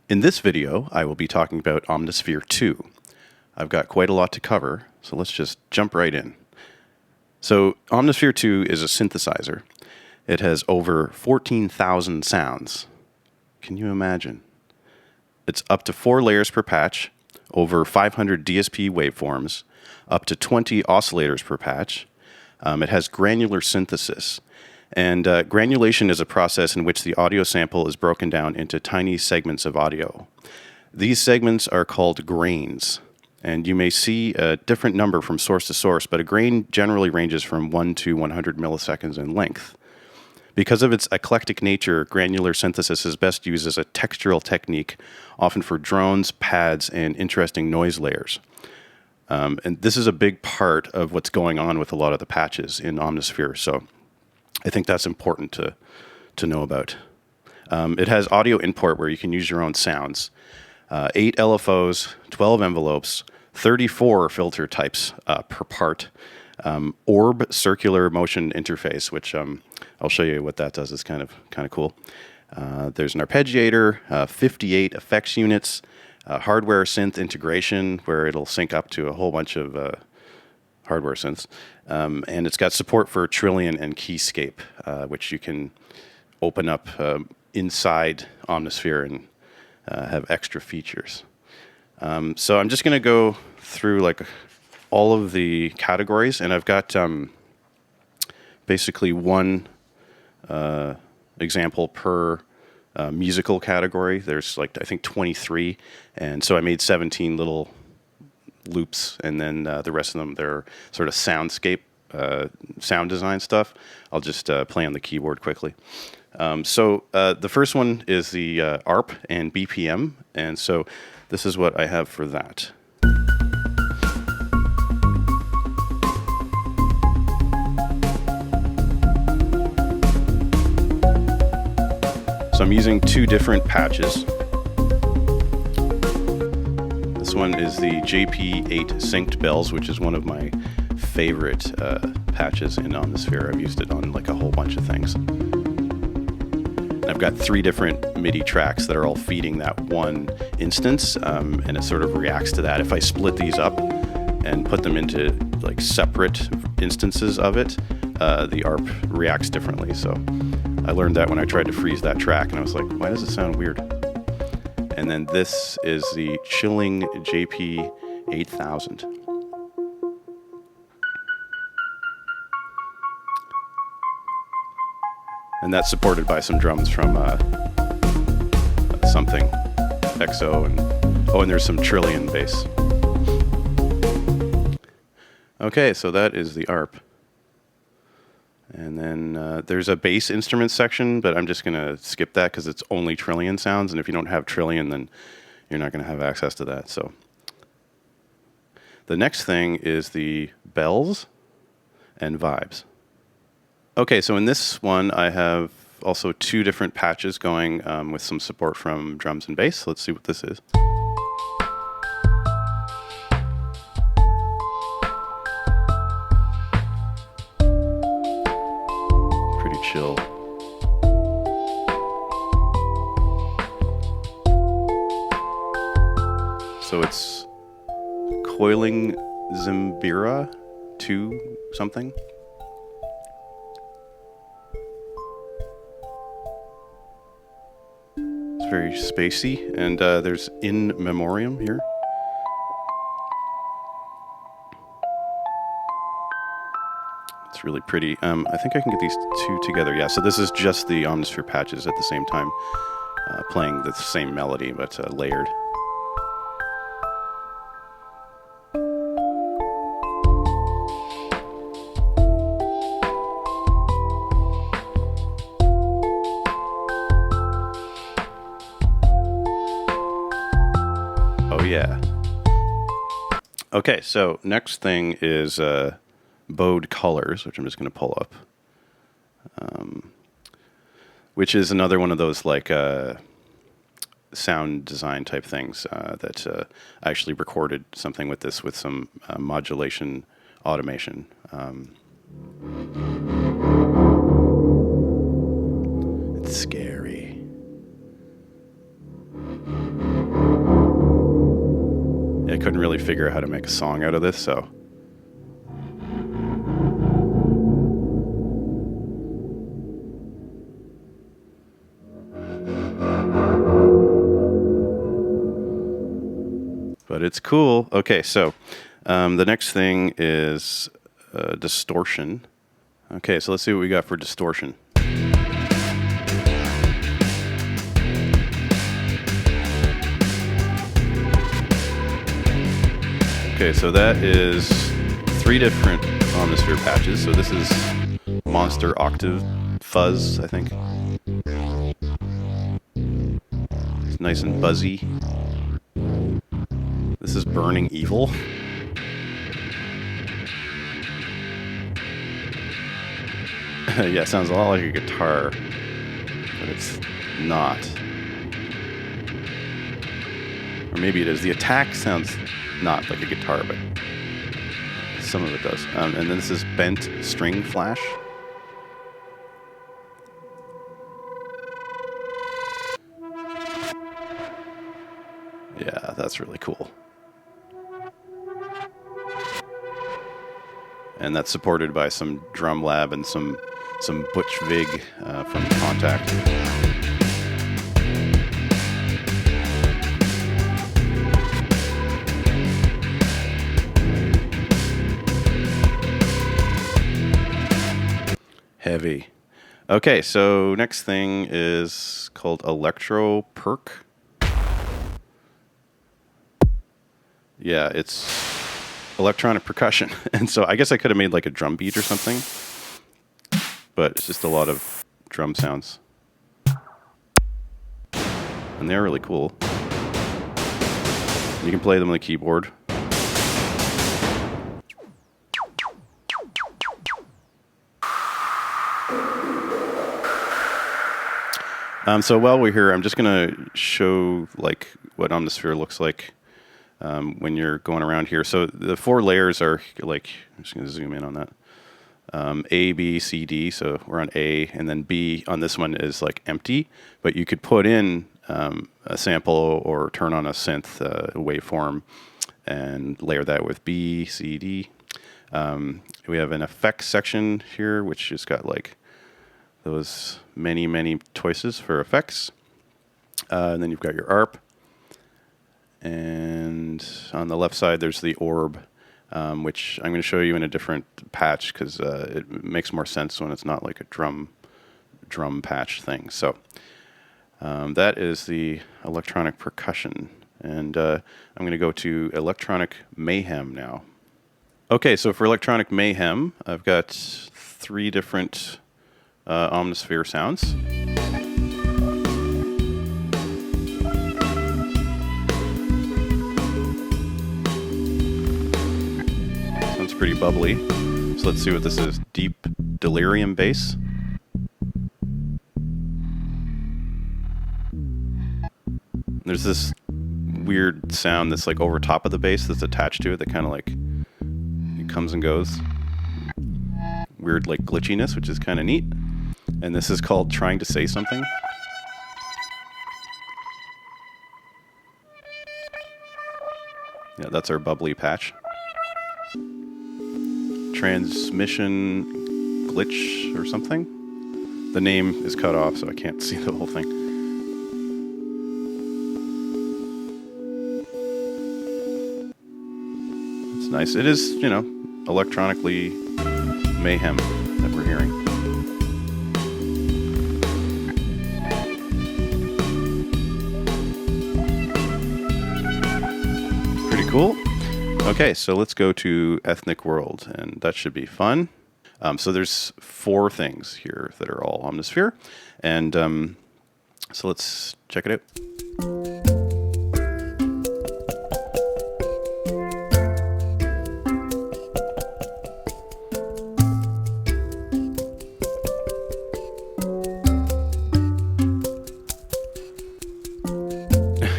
In this video, I will be talking about Omnisphere 2. I've got quite a lot to cover, so let's just jump right in. So Omnisphere 2 is a synthesizer. It has over 14,000 sounds. Can you imagine? It's up to 4 layers per patch, over 500 DSP waveforms, up to 20 oscillators per patch. It has granular synthesis. And granulation is a process in which the audio sample is broken down into tiny segments of audio. These segments are called grains. And you may see a different number from source to source, but a grain generally ranges from 1 to 100 milliseconds in length. Because of its eclectic nature, granular synthesis is best used as a textural technique, often for drones, pads, and interesting noise layers. And this is a big part of what's going on with a lot of the patches in Omnisphere, so I think that's important to know about. It has audio import where you can use your own sounds. 8 LFOs, 12 envelopes, 34 filter types per part. Orb circular motion interface, which I'll show you what that does. It's kind of cool. There's an arpeggiator, 58 effects units, hardware synth integration where it'll sync up to a whole bunch of hardware synths, and it's got support for Trillion and Keyscape, which you can open up inside Omnisphere and have extra features. So I'm just going to go through like all of the categories, and I've got basically one example per musical category. There's like I think 23, and so I made 17 little loops, and then the rest of them, they're sort of soundscape, sound design stuff. I'll just play on the keyboard quickly. So the first one is the ARP and BPM, and so this is what I have for that. So I'm using 2 different patches. This one is the JP8 synced bells, which is one of my favorite patches in Omnisphere. I've used it on like a whole bunch of things. And I've got 3 different MIDI tracks that are all feeding that one instance, and it sort of reacts to that. If I split these up and put them into like separate instances of it, the ARP reacts differently. So I learned that when I tried to freeze that track, and I was like, why does it sound weird? And then this is the Chilling JP 8000. And that's supported by some drums from something XO, and there's some Trillion bass. Okay, so that is the ARP. And then there's a bass instrument section, but I'm just going to skip that because it's only Trillion sounds, and if you don't have Trillion, then you're not going to have access to that. So the next thing is the bells and vibes. Okay, so in this one, I have also 2 different patches going with some support from drums and bass. Let's see what this is. Pretty chill. So it's Coiling Zimbira 2 something. It's very spacey, and there's In Memoriam here. It's really pretty. I think I can get these 2 together. Yeah, so this is just the Omnisphere patches at the same time, playing the same melody, but layered. Oh yeah. Okay, so next thing is Bode Colors, which I'm just going to pull up, which is another one of those like sound design type things that I actually recorded something with this with some modulation automation. It's scary. couldn't really figure out how to make a song out of this, so. But it's cool. Okay, so the next thing is distortion. Okay, so let's see what we got for distortion. Okay, so that is 3 different Omnisphere patches. So this is Monster Octave Fuzz, I think. It's nice and buzzy. This is Burning Evil. Yeah, it sounds a lot like a guitar, but it's not. Or maybe it is. The attack sounds not like a guitar, but some of it does. And then this is Bent String Flash. Yeah, that's really cool. And that's supported by some Drum Lab and some Butch Vig from Contact. Heavy. Okay, so next thing is called Electro Perc. Yeah, it's electronic percussion. And so I guess I could have made like a drum beat or something, but it's just a lot of drum sounds. And they're really cool. You can play them on the keyboard. So while we're here, I'm just going to show like what Omnisphere looks like when you're going around here. So the 4 layers are like, I'm just going to zoom in on that. A, B, C, D. So we're on A, and then B on this one is like empty, but you could put in a sample or turn on a synth waveform and layer that with B, C, D. We have an effects section here, which has got like those many choices for effects. And then you've got your ARP. And on the left side, there's the orb, which I'm going to show you in a different patch because it makes more sense when it's not like a drum patch thing. So that is the electronic percussion. And I'm going to go to electronic mayhem now. Okay, so for electronic mayhem, I've got 3 different Omnisphere sounds. Sounds pretty bubbly. So let's see what this is. Deep delirium bass. There's this weird sound that's like over top of the bass that's attached to it that kind of like it comes and goes. Weird like glitchiness, which is kind of neat. And this is called Trying to Say Something. Yeah, that's our bubbly patch. Transmission glitch or something. The name is cut off, so I can't see the whole thing. It's nice. It is, you know, electronically mayhem that we're hearing. Pretty cool. Okay, so let's go to Ethnic World, and that should be fun. So there's 4 things here that are all Omnisphere, and so let's check it out.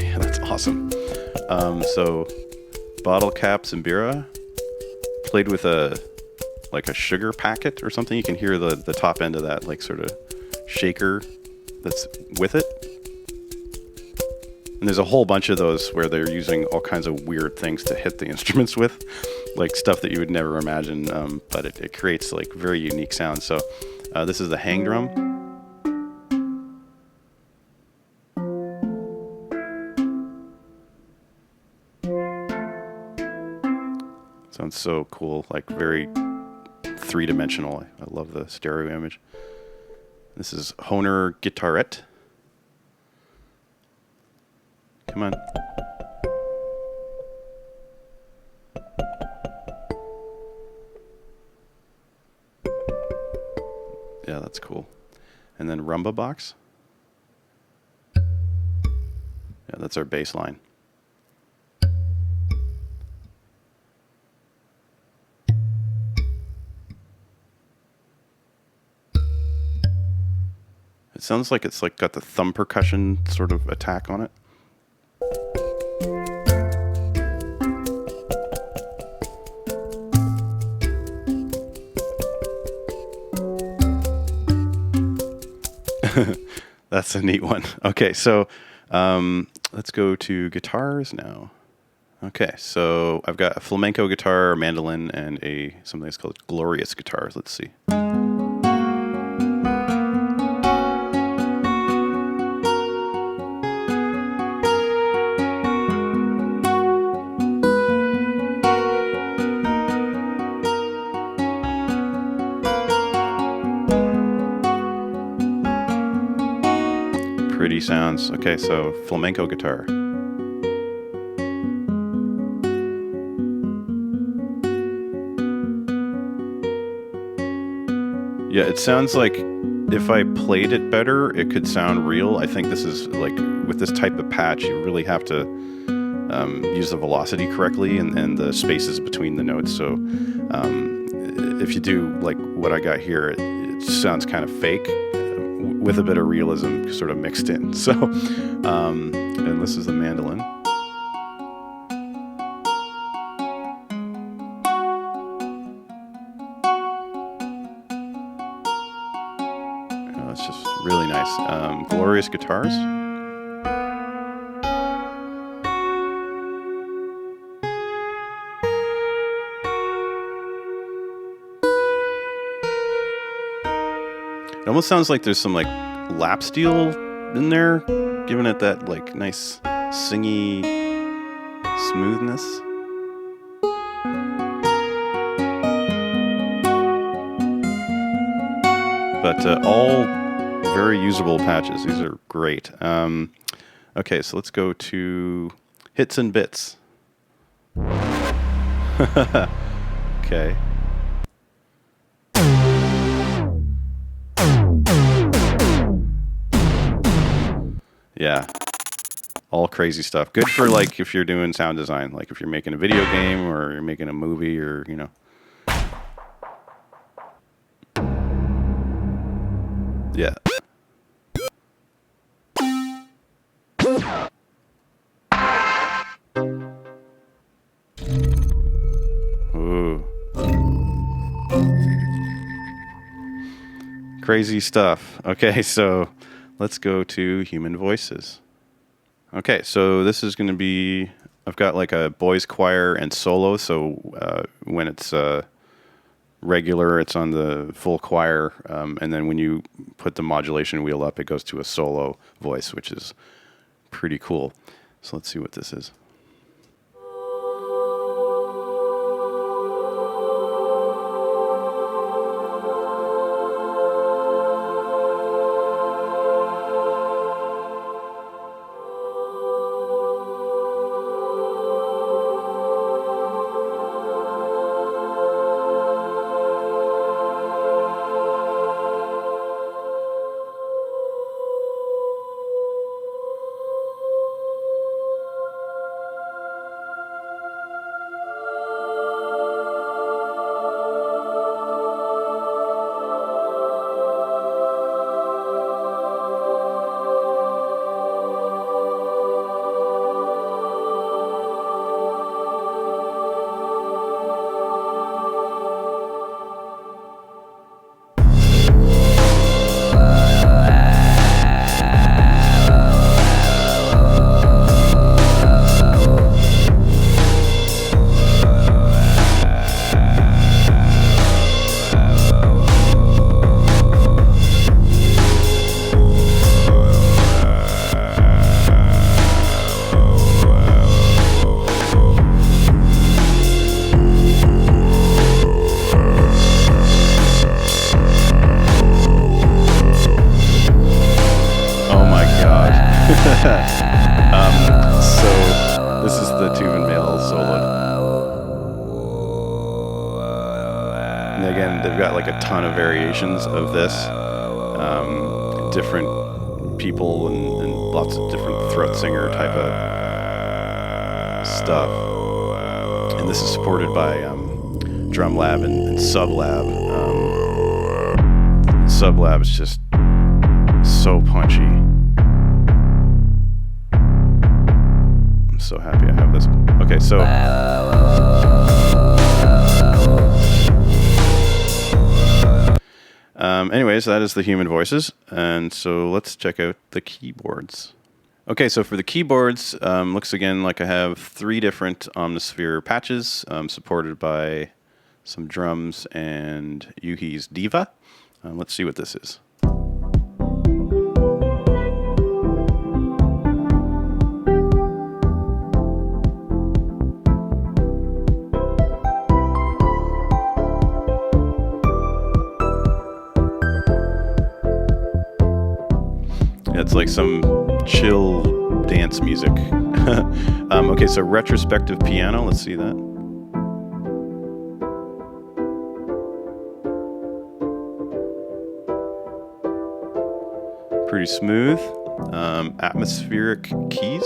Yeah, that's awesome. So bottle caps and bira played with a sugar packet or something. You can hear the top end of that like sort of shaker that's with it. And there's a whole bunch of those where they're using all kinds of weird things to hit the instruments with, like stuff that you would never imagine, but it creates like very unique sounds. So this is the hang drum. Sounds so cool, like very three-dimensional. I love the stereo image. This is Hohner Guitarette. Come on. Yeah, that's cool. And then Rumba Box. Yeah, that's our bass line. It sounds like it's like got the thumb percussion sort of attack on it. That's a neat one. Okay, so let's go to guitars now. Okay, so I've got a flamenco guitar, a mandolin, and something that's called glorious guitars. Let's see. Pretty sounds. Okay, so flamenco guitar. Yeah, it sounds like if I played it better, it could sound real. I think this is like, with this type of patch, you really have to use the velocity correctly and the spaces between the notes. So if you do like what I got here, it sounds kind of fake with a bit of realism sort of mixed in. So, and this is the mandolin. It's just really nice. Glorious guitars. It almost sounds like there's some like lap steel in there, giving it that like nice singy smoothness. But all very usable patches. These are great. Okay, so let's go to hits and bits. Okay. Yeah, all crazy stuff. Good for like if you're doing sound design, like if you're making a video game or you're making a movie or, you know. Yeah. Ooh. Crazy stuff. Okay, so let's go to human voices. Okay, so this is going to be, I've got like a boys choir and solo, so when it's regular, it's on the full choir, and then when you put the modulation wheel up, it goes to a solo voice, which is pretty cool. So let's see what this is. they've got like a ton of variations of this, different people and lots of different throat singer type of stuff. And this is supported by DrumLab and Sublab. Sublab is just so punchy. I'm so happy I have this. Okay, so anyways, that is the human voices, and so let's check out the keyboards. Okay, so for the keyboards, looks again like I have 3 different Omnisphere patches, supported by some drums and Yuhi's Diva. Let's see what this is. It's like some chill dance music. Okay, so retrospective piano, let's see that. Pretty smooth. Atmospheric keys.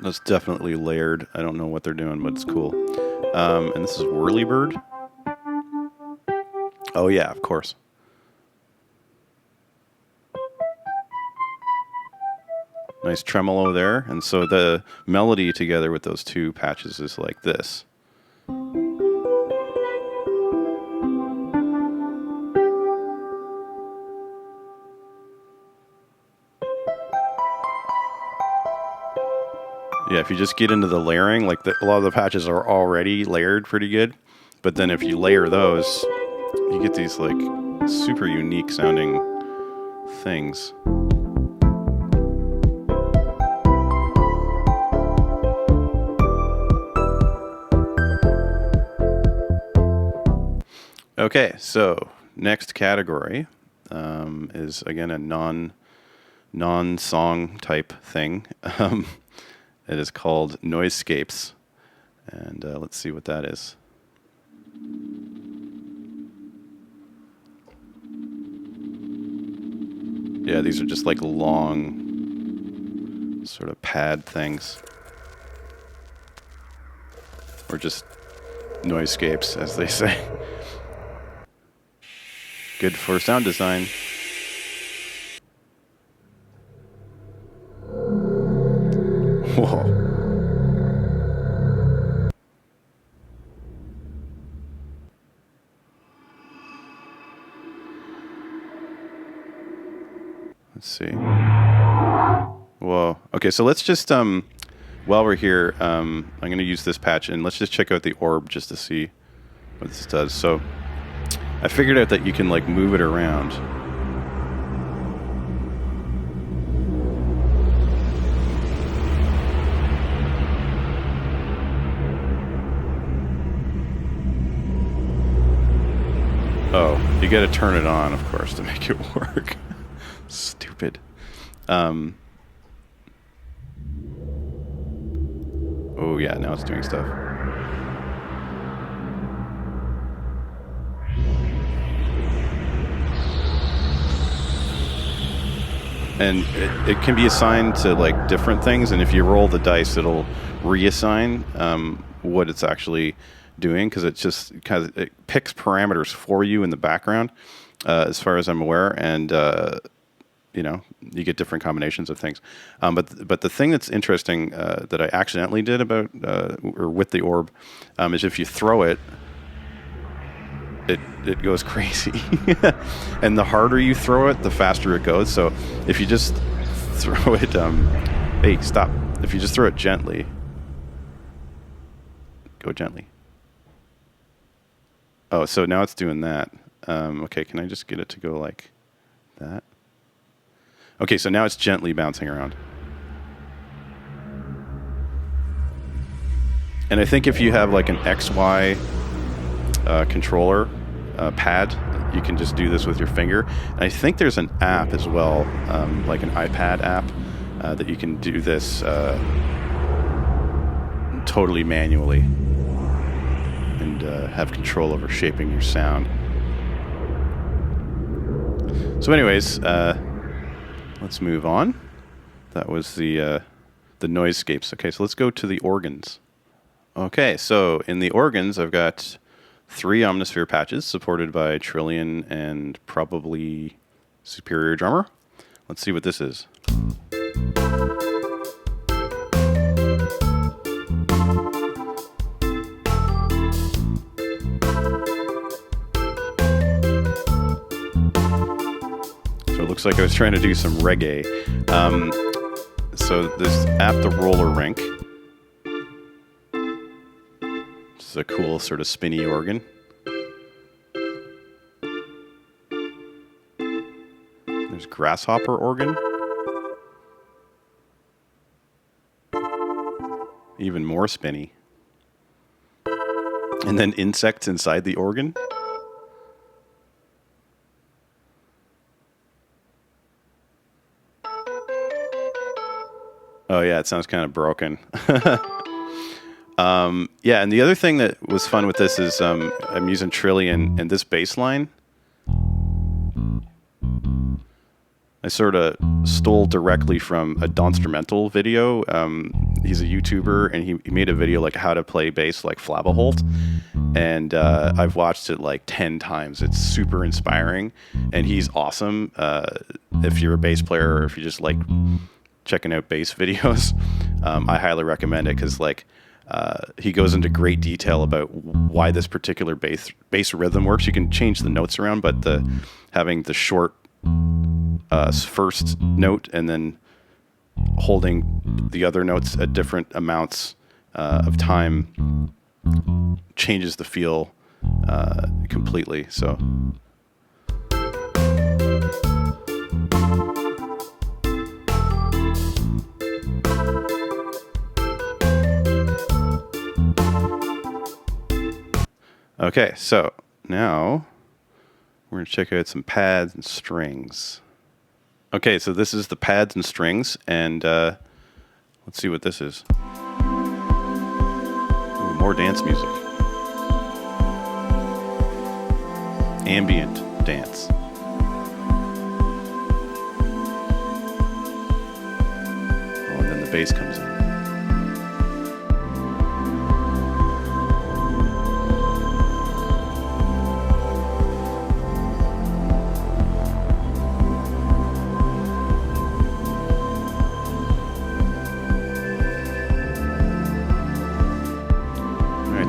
That's definitely layered. I don't know what they're doing, but it's cool. And this is Whirlybird. Oh yeah, of course. Nice tremolo there. And so the melody together with those 2 patches is like this. Yeah, if you just get into the layering, like a lot of the patches are already layered pretty good, but then if you layer those, you get these like super unique sounding things. Okay, so next category is again a non-song type thing. It is called Noisescapes, and let's see what that is. Yeah, these are just like long sort of pad things, or just noisescapes, as they say. Good for sound design. Whoa. Let's see. Whoa. Okay, so let's just, while we're here, I'm going to use this patch, and let's just check out the orb just to see what this does. So I figured out that you can, like, move it around. Oh, you got to turn it on, of course, to make it work. Stupid. Oh yeah, now it's doing stuff. And it can be assigned to like different things, and if you roll the dice, it'll reassign what it's actually doing, because it picks parameters for you in the background, as far as I'm aware, and you know, you get different combinations of things. But the thing that's interesting that I accidentally did about or with the orb is if you throw it, it goes crazy. And the harder you throw it, the faster it goes. So if you just throw it, hey, stop. If you just throw it gently, go gently. Oh, so now it's doing that. Okay, can I just get it to go like that? Okay, so now it's gently bouncing around. And I think if you have like an XY controller pad, you can just do this with your finger. And I think there's an app as well, like an iPad app, that you can do this totally manually and have control over shaping your sound. So anyways, let's move on. That was the Noisescapes. Okay, so let's go to the organs. Okay, so in the organs, I've got 3 Omnisphere patches supported by Trillion and probably Superior Drummer. Let's see what this is. So it looks like I was trying to do some reggae. So this At the Roller Rink. This is a cool sort of spinny organ. There's Grasshopper organ. Even more spinny. And then insects inside the organ. Oh yeah, it sounds kind of broken. Yeah, and the other thing that was fun with this is I'm using Trillion, and this bass line I sort of stole directly from a Donstrumental video. He's a YouTuber, and he made a video like how to play bass like Flabaholt, and I've watched it like 10 times. It's super inspiring, and he's awesome. If you're a bass player or if you just like checking out bass videos, I highly recommend it because like he goes into great detail about why this particular bass rhythm works. You can change the notes around, but having the short first note and then holding the other notes at different amounts of time changes the feel completely. So. Okay, so now we're going to check out some pads and strings. Okay, so this is the pads and strings, and let's see what this is. Ooh, more dance music. Ambient dance. Oh, and then the bass comes in.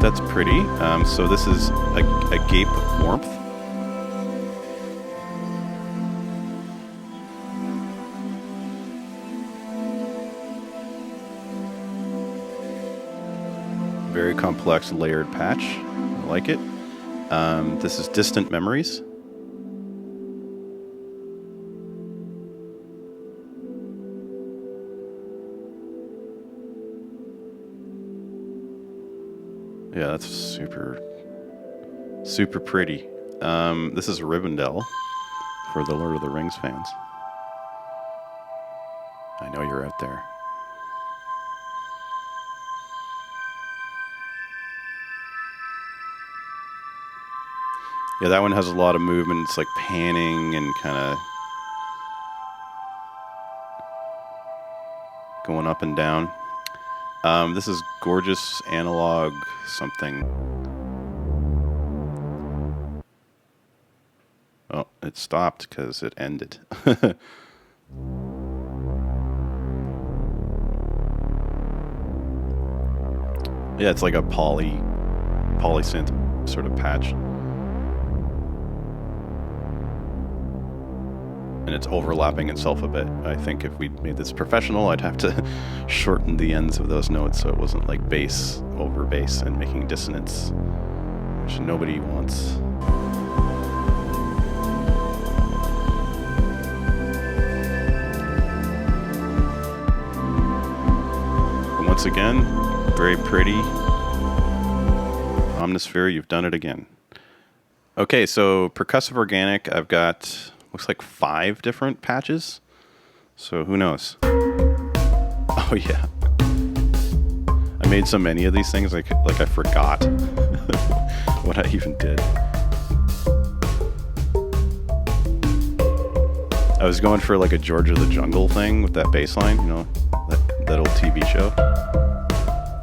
That's pretty. So this is a gape of warmth. Very complex layered patch. I like it. This is Distant Memories. Yeah, that's super pretty. This is Rivendell for the Lord of the Rings fans. I know you're out there. Yeah, that one has a lot of movement. It's like panning and kind of going up and down. This is Gorgeous Analog something. Oh, it stopped because it ended. Yeah, it's like a polysynth sort of patch. And it's overlapping itself a bit. I think if we made this professional, I'd have to shorten the ends of those notes so it wasn't like bass over bass and making dissonance, which nobody wants. And once again, very pretty. Omnisphere, you've done it again. Okay, so Percussive Organic, I've got, looks like 5 different patches. So who knows? Oh yeah. I made so many of these things, like I forgot what I even did. I was going for like a George of the Jungle thing with that bass line, you know, that old TV show.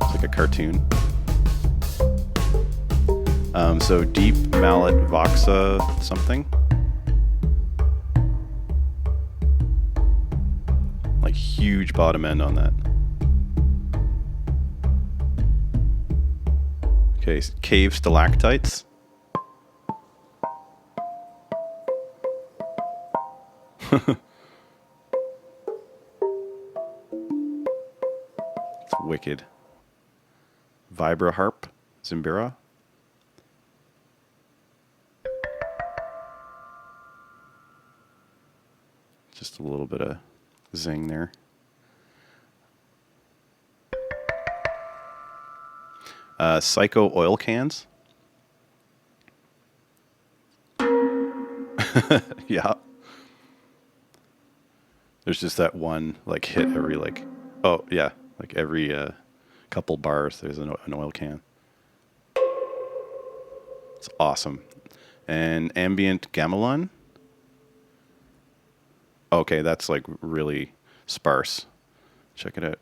It's like a cartoon. So Deep Mallet Voxa something. Like huge bottom end on that. Okay, Cave Stalactites. It's wicked. Vibra Harp, Zimbira. Just a little bit of zing there. Psycho oil cans. Yeah. There's just that one like hit every like, oh yeah, like every couple bars there's an oil can. It's awesome. And ambient gamelan. Okay, that's like really sparse. Check it out.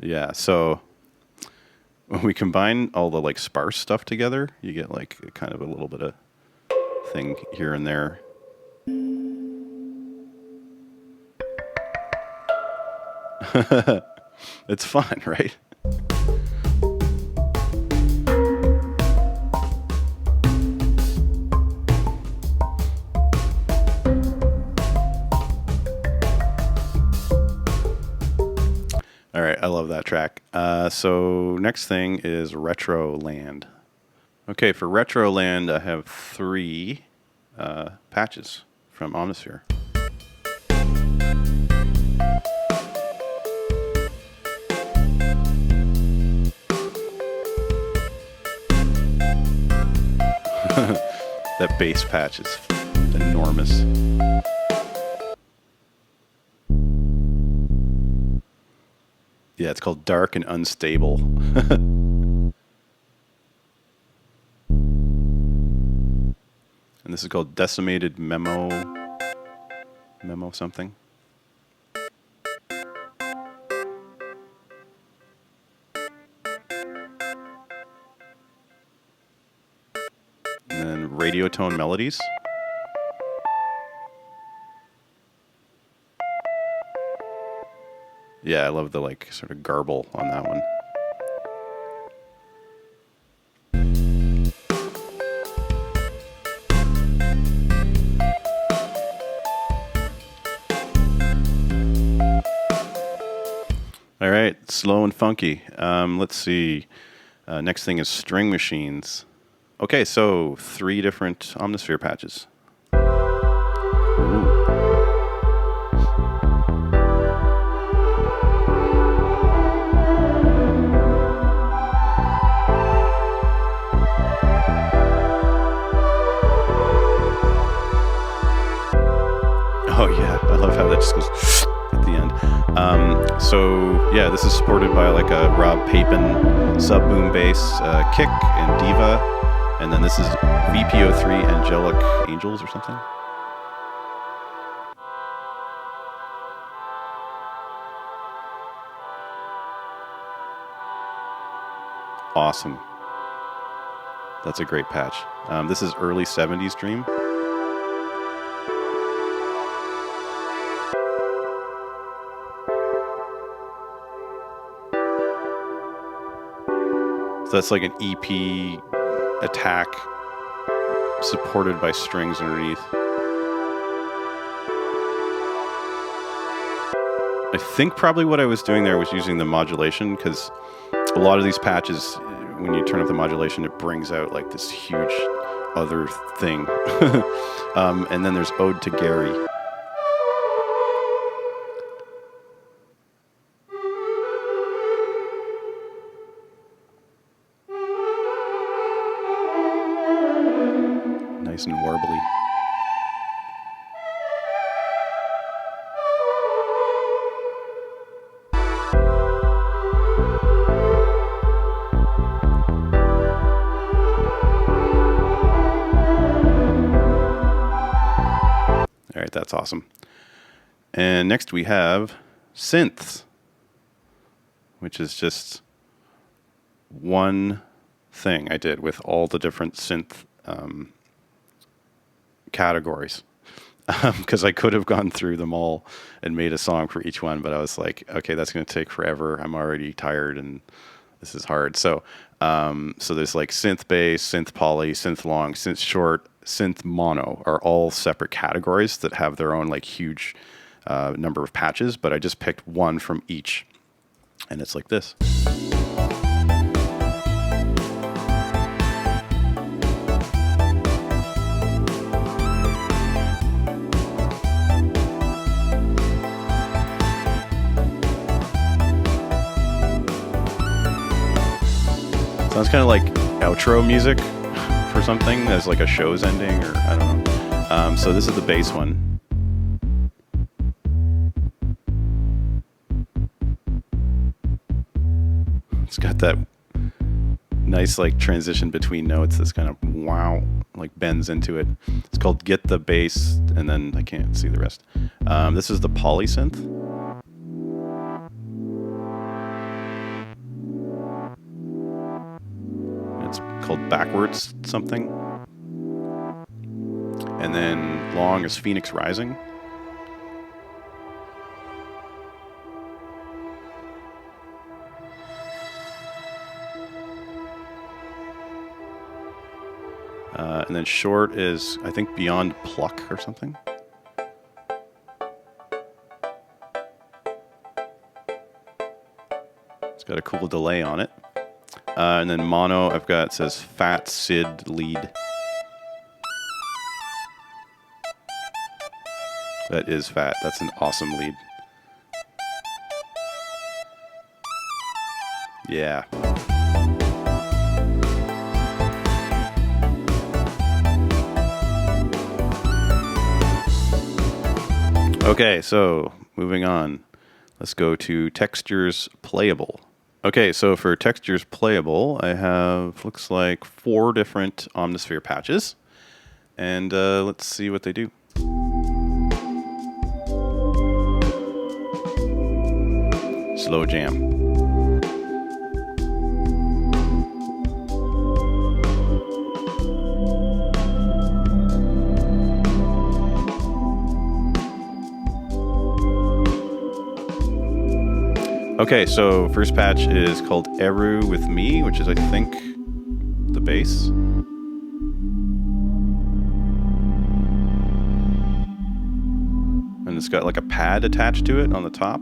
Yeah, so when we combine all the like sparse stuff together, you get like kind of a little bit of thing here and there. It's fun, right? All right, I love that track. So next thing is Retro Land. Okay, for Retro Land, I have 3 patches from Omnisphere. That bass patch is enormous. Yeah, it's called Dark and Unstable. And this is called Decimated Memo something. And then Radiotone Melodies. Yeah, I love the like sort of garble on that one. All right, slow and funky. Let's see. Next thing is String Machines. Okay, so 3 different Omnisphere patches. Ooh. Oh yeah, I love how that just goes at the end. So yeah, this is supported by like a Rob Papin sub boom bass, kick and diva, and then this is VPO3 Angelic Angels or something. Awesome. That's a great patch. This is early 70s Dream. So that's like an EP attack supported by strings underneath. I think probably what I was doing there was using the modulation, because a lot of these patches, when you turn up the modulation, it brings out like this huge other thing. And then there's Ode to Gary. Nice and warbly. All right, that's awesome. And next we have Synths, which is just one thing I did with all the different synth categories. Because I could have gone through them all and made a song for each one, but I was like, okay, that's going to take forever. I'm already tired and this is hard. So there's like synth bass, synth poly, synth long, synth short, synth mono are all separate categories that have their own like huge number of patches, but I just picked one from each, and it's like this. Sounds kind of like outro music for something as like a show's ending, or I don't know. So this is the bass one. It's got that nice like transition between notes that's kind of wow, like bends into it. It's called Get the Bass, and then I can't see the rest. This is the polysynth. It's called Backwards something. And then long is Phoenix Rising. And then short is, I think, Beyond Pluck or something. It's got a cool delay on it. And then mono, I've got, it says Fat Sid Lead. That is fat. That's an awesome lead. Yeah. Okay, so moving on. Let's go to Textures Playable. Okay, so for Textures Playable, I have, looks like 4 different Omnisphere patches. And let's see what they do. Slow jam. Okay, so first patch is called Eru with Me, which is, I think, the bass. And it's got like a pad attached to it on the top.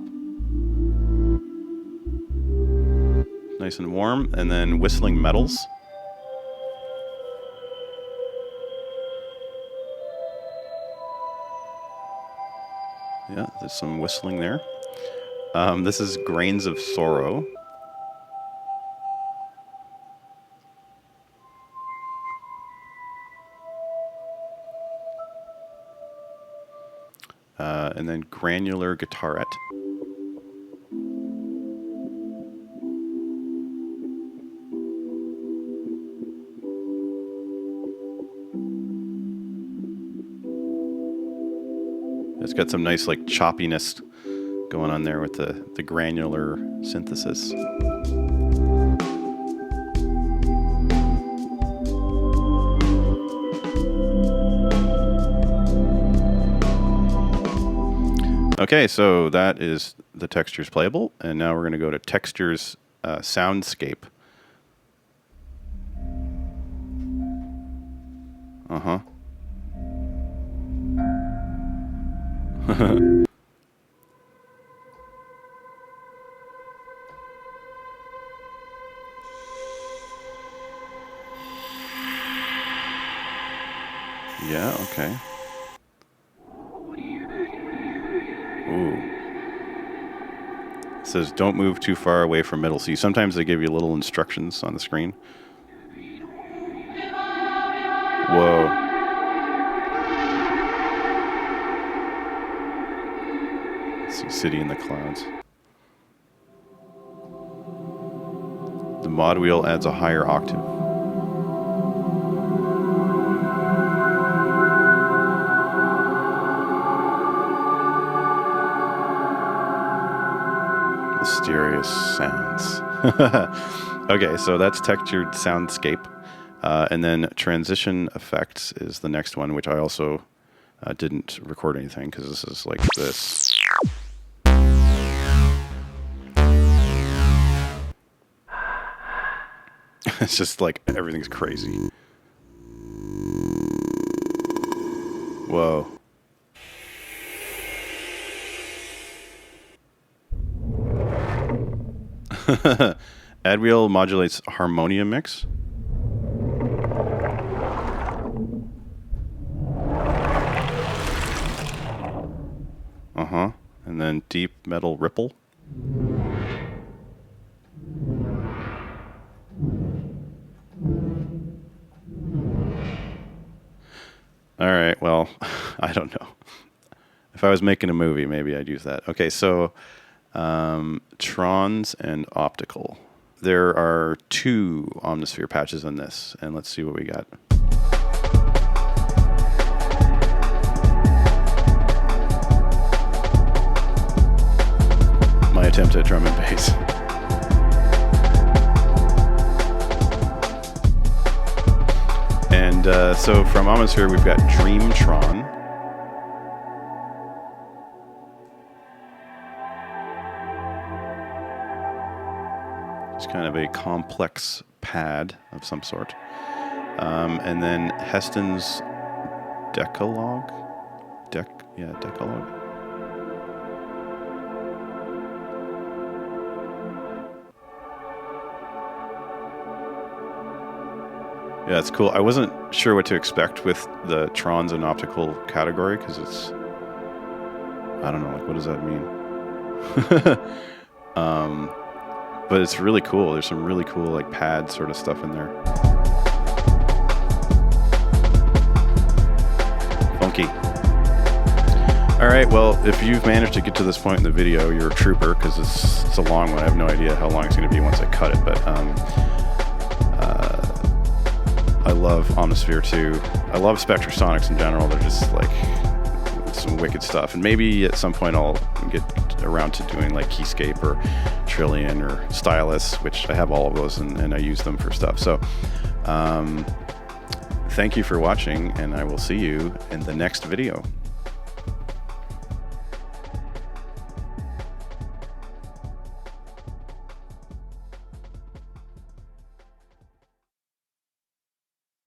Nice and warm. And then Whistling Metals. Yeah, there's some whistling there. This is Grains of Sorrow. And then Granular Guitarette. It's got some nice like choppiness going on there with the granular synthesis. Okay, so that is the Textures Playable, and now we're going to go to Textures Soundscape. Uh-huh. Yeah, okay. Ooh. It says don't move too far away from middle C. Sometimes they give you little instructions on the screen. Whoa. Let's see, City in the Clouds. The mod wheel adds a higher octave. Mysterious sounds. Okay, so that's textured soundscape. And then transition effects is the next one, which I also didn't record anything because this is like this. It's just like everything's crazy. Whoa. Add wheel modulates harmonium mix. And then deep metal ripple. All right, well, I don't know. If I was making a movie, maybe I'd use that. Okay, so Trons and Optical. There are 2 Omnisphere patches in this, and let's see what we got. My attempt at drum and bass. And so from Omnisphere, we've got Dreamtron. It's kind of a complex pad of some sort. And then Heston's Decalogue. Decalogue. Yeah, it's cool. I wasn't sure what to expect with the Trons and Optical category because it's, I don't know, like what does that mean? But it's really cool. There's some really cool like pad sort of stuff in there. Funky. All right, well, if you've managed to get to this point in the video, you're a trooper because it's a long one. I have no idea how long it's going to be once I cut it, but I love Omnisphere 2. I love Spectrasonics in general. They're just like some wicked stuff. And maybe at some point I'll get around to doing like Keyscape or Trillion or Stylus, which I have all of those and I use them for stuff. So thank you for watching, and I will see you in the next video.